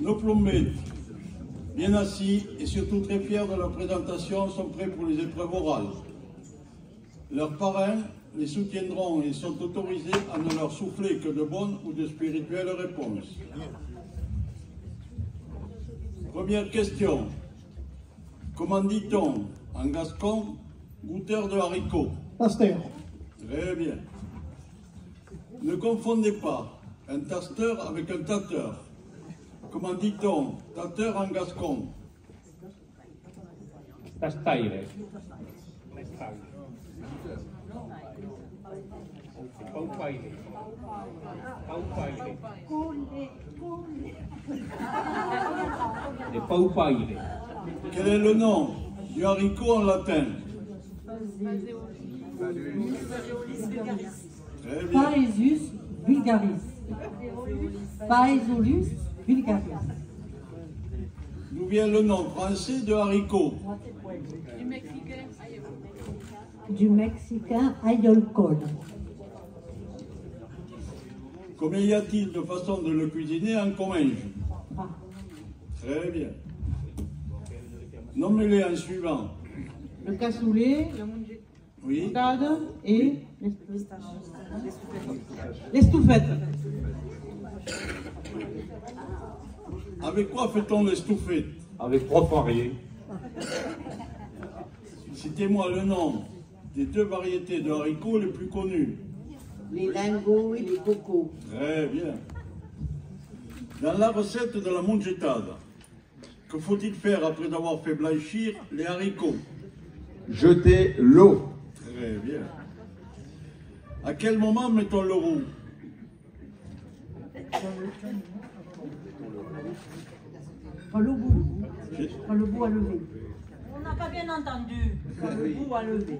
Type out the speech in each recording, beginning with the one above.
Nos plombés, bien assis et surtout très fiers de leur présentation, sont prêts pour les épreuves orales. Leurs parrains les soutiendront et sont autorisés à ne leur souffler que de bonnes ou de spirituelles réponses. Première question. Comment dit-on en gascon goûteur de haricots? Pasteur. Très bien. Ne confondez pas un tasteur avec un tâteur. Comment dit-on tâteur en gascon? Tastaire. Paupaire. Paupaire. Les paupaire. Quel est le nom du haricot en latin? Très bien. Paesus vulgaris. Paesolus vulgaris. D'où vient le nom français de haricot? Du mexicain ayolcol. Combien y a-t-il de façons de le cuisiner en Comminges? Ah. Très bien. Nommez-les en suivant. Le cassoulet, Oui. moutarde et l'estoufette. Avec quoi fait-on l'estoufette? Avec 3 poiriers. Citez-moi le nom des 2 variétés de haricots les plus connues. Les lingots et les cocos. Très bien. Dans la recette de la mongetade, que faut-il faire après avoir fait blanchir les haricots? Jeter l'eau. Très bien. À quel moment mettons le roux? Quand le bout. Quand le bout à lever. On n'a pas bien entendu. Quand le bout à lever.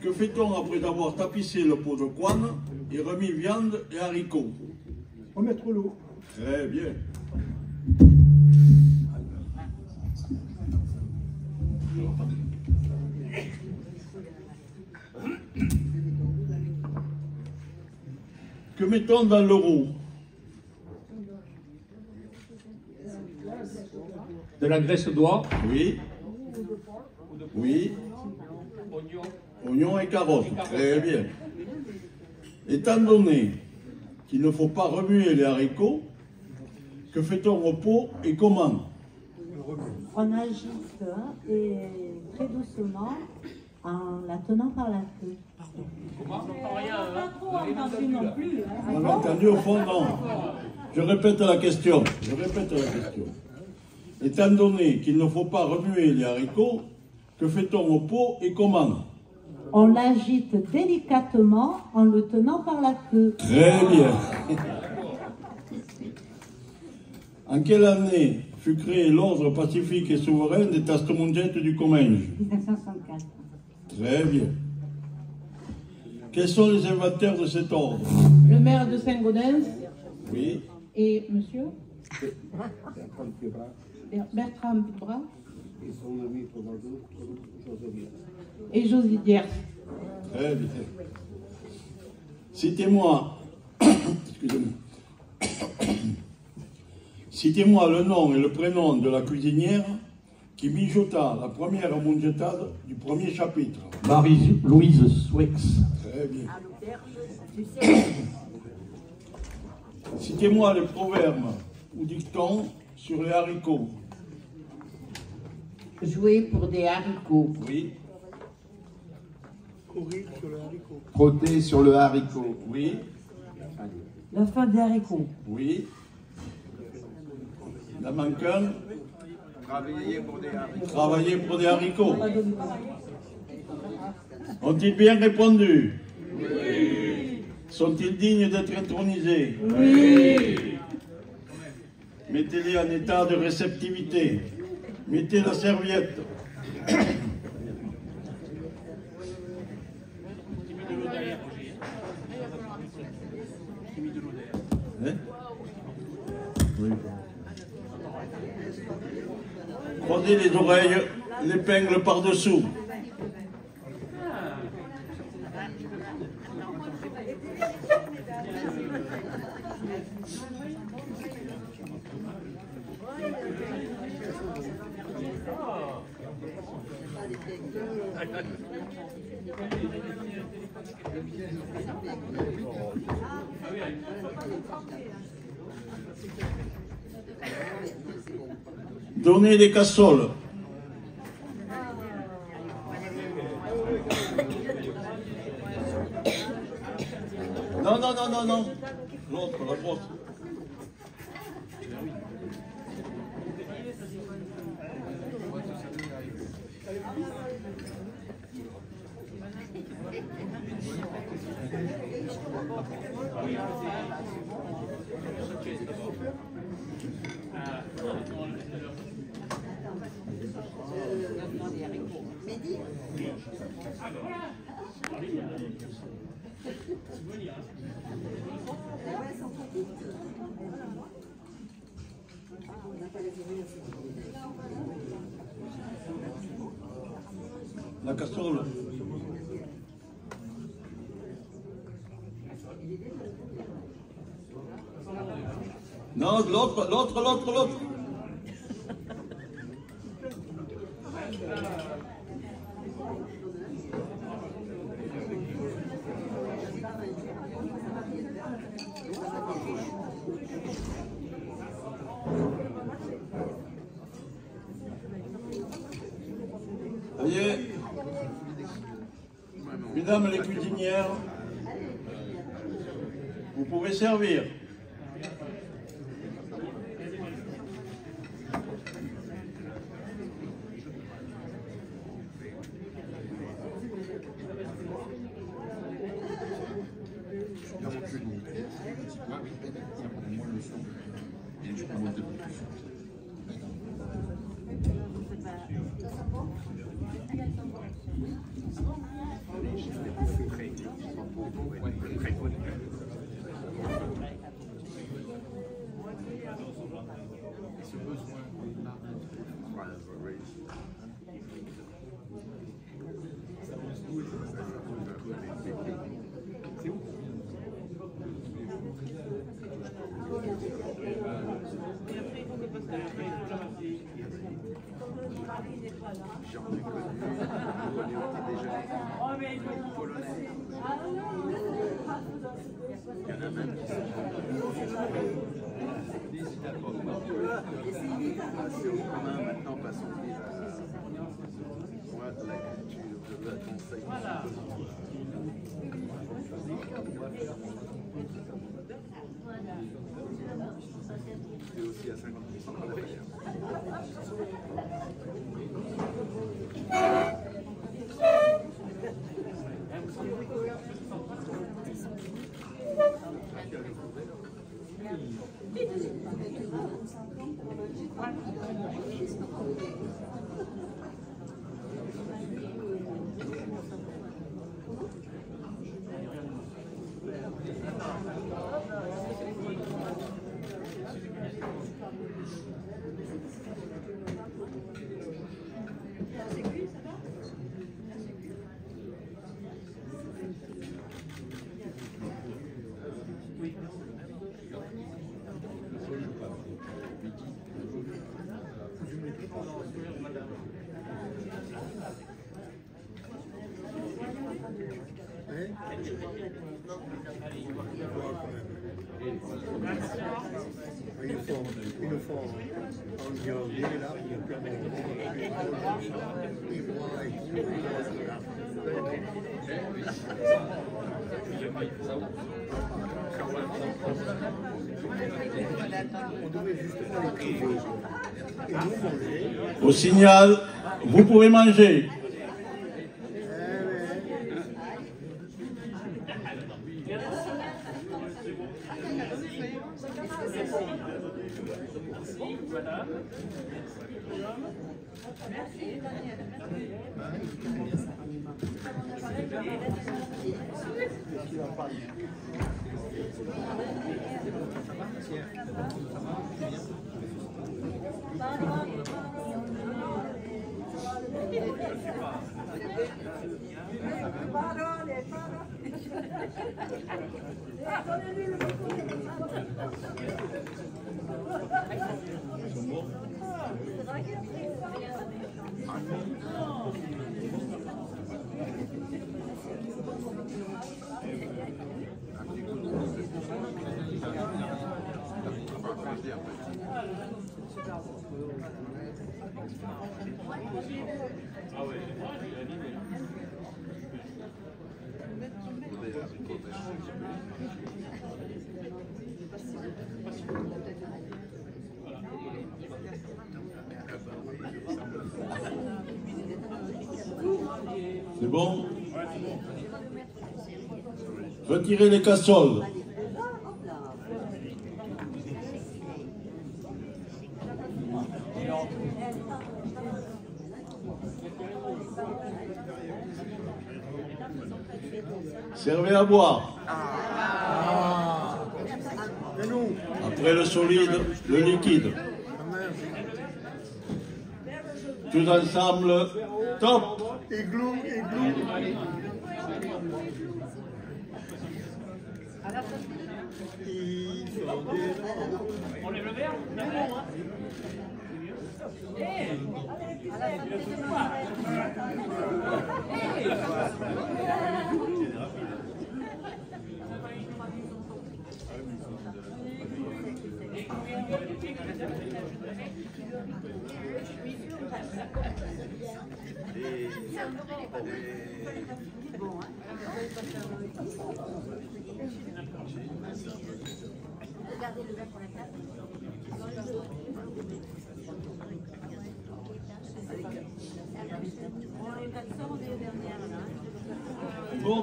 Que fait-on après avoir tapissé le pot de couenne et remis viande et haricots? Remettre l'eau. Très bien. Que mettons dans le roux? De la graisse d'oie. Oui. Oui. Oignon. Oignons et carottes. Très bien. Étant donné qu'il ne faut pas remuer les haricots, que fait-on au pot et comment? On agite et très doucement en la tenant par la queue. On n'a pas trop entendu non plus. On a entendu au fond, non. Je répète la question. Étant donné qu'il ne faut pas remuer les haricots, que fait-on au pot et comment? On l'agite délicatement en le tenant par la queue. Très bien. En quelle année fut créé l'ordre pacifique et souverain des Tastemongettes du Comminges? 1964. Très bien. Quels sont les inventeurs de cet ordre? Le maire de Saint-Gaudens Oui. et monsieur Bertrand Pibra et Josie Diers. Très bien. Citez-moi, excusez-moi. Citez-moi le nom et le prénom de la cuisinière qui mijota la première mongetade du premier chapitre. Marie-Louise Swex. Très bien. Citez-moi les proverbes ou dictons sur les haricots. Jouer pour des haricots. Oui. Courir sur le haricot. Frotter sur le haricot. Oui. La feuille des haricots. Oui. La manquant. Travailler pour des haricots. Travailler pour des haricots. Ont-ils bien répondu? Oui. Sont-ils dignes d'être intronisés? Oui. Mettez-les en état de réceptivité. Mettez la serviette. Hein? Oui. Croisez les oreilles, l'épingle par-dessous. Donnez des cassoles. Non, non, non, non, non. L'autre, la grosse. La casserole. Non, l'autre, l'autre, l'autre, l'autre. Voyez, mesdames les cuisinières, vous pouvez servir. Maintenant, passons à la culture de la conseil. C'est aussi à 50% de la paye. Une fois en janvier, là, il y a plein on devait juste pas les priver. Et nous manger. Au signal, vous pouvez manger. C'est bon? Retirez les cassoles. Servez à boire. Après le solide, le liquide. Tous ensemble, top. Igloo, igloo. On lève le verre? Regardez le verre pour la table. On est 400, on est aux dernières là. Bon.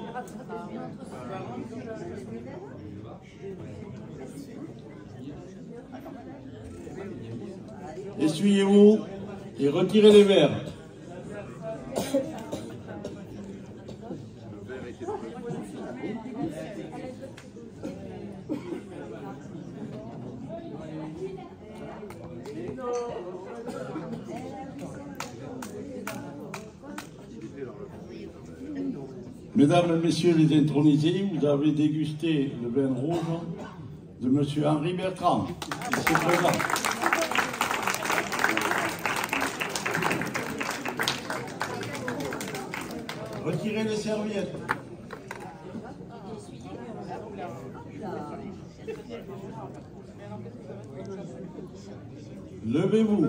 Essuyez-vous et retirez les verres. Mesdames et messieurs les intronisés, vous avez dégusté le vin rouge de M. Henri Bertrand, qui se présente. Retirez les serviettes. Levez-vous.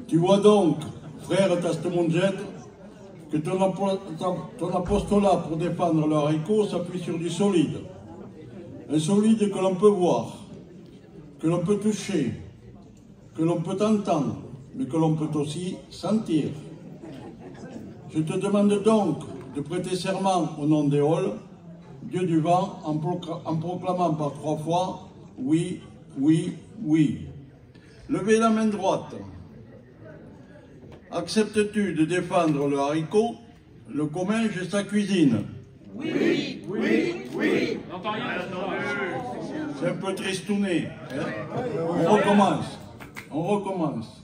Tu vois donc, frère Tastemonjet, que ton apostolat pour défendre le haricot s'appuie sur du solide. Un solide que l'on peut voir, que l'on peut toucher, que l'on peut entendre, mais que l'on peut aussi sentir. Je te demande donc de prêter serment au nom d'Éole, Dieu du vent, en proclamant par 3 fois « Oui, oui, oui ». Levez la main droite. Acceptes-tu de défendre le haricot, le comminge et sa cuisine? Oui, oui, oui. On n'entend rien. C'est un peu tristouné. Hein? On recommence. On recommence.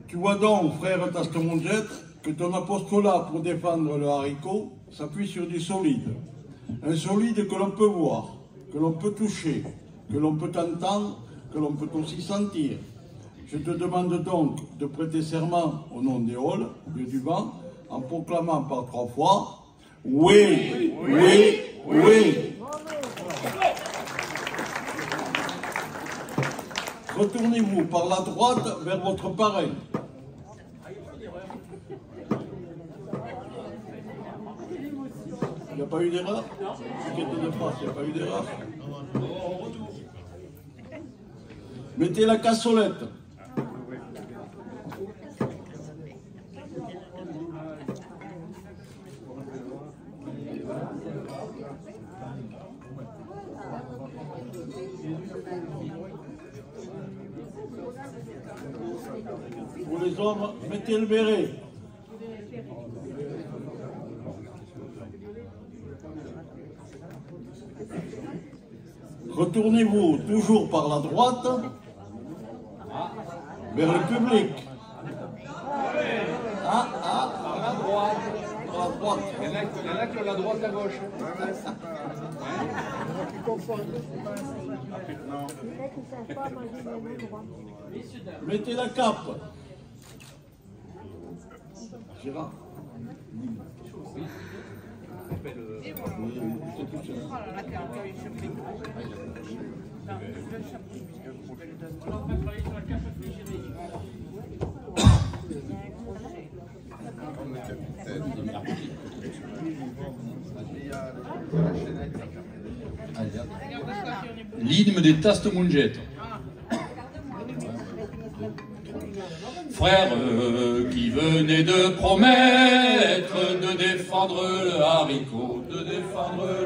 Tu vois donc, frère Tastemonjet, que ton apostolat pour défendre le haricot s'appuie sur du solide. Un solide que l'on peut voir, que l'on peut toucher, que l'on peut entendre, que l'on peut aussi sentir. Je te demande donc de prêter serment au nom d'Éole, Dieu du vent, en proclamant par 3 fois « Oui, oui, oui ». Retournez-vous par la droite vers votre parrain. Il n'y a pas eu d'erreur? Il n'y a pas eu d'erreur. Mettez la cassolette. Pour les hommes, mettez le béret. Retournez-vous toujours par la droite vers le public. Par la droite. Par la droite. Il y en a qui ont la droite à gauche. Mettez la cape. Gérard. L'hymne des Tastes-Mungettes. Frères qui venaient de promettre de défendre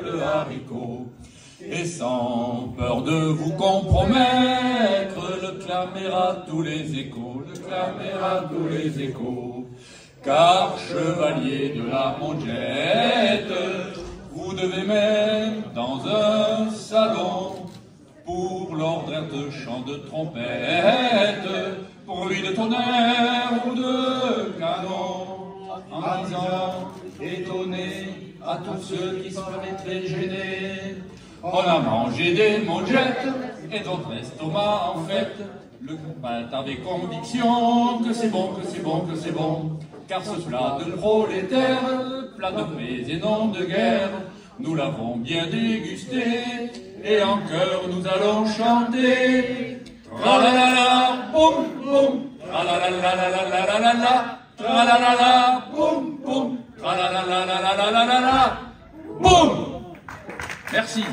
le haricot, et sans peur de vous compromettre, le clamer à tous les échos, car chevalier de la Mongette, vous devez même dans un salon, pour l'ordre de chant de trompette, bruit de tonnerre ou de canon, en disant, étonné à tous ceux qui seraient très gênés. On a mangé des mongettes et d'autres estomacs en fait, le copain avec conviction que c'est bon, car ce plat de prolétaire, plat de paix et non de guerre, nous l'avons bien dégusté, et en chœur nous allons chanter. Tra-la-la-la, boum, boum, tra-la-la-la-la-la-la-la-la, tra-la-la-la, boum, boum, tra-la-la-la-la-la-la-la-la, boum. Merci.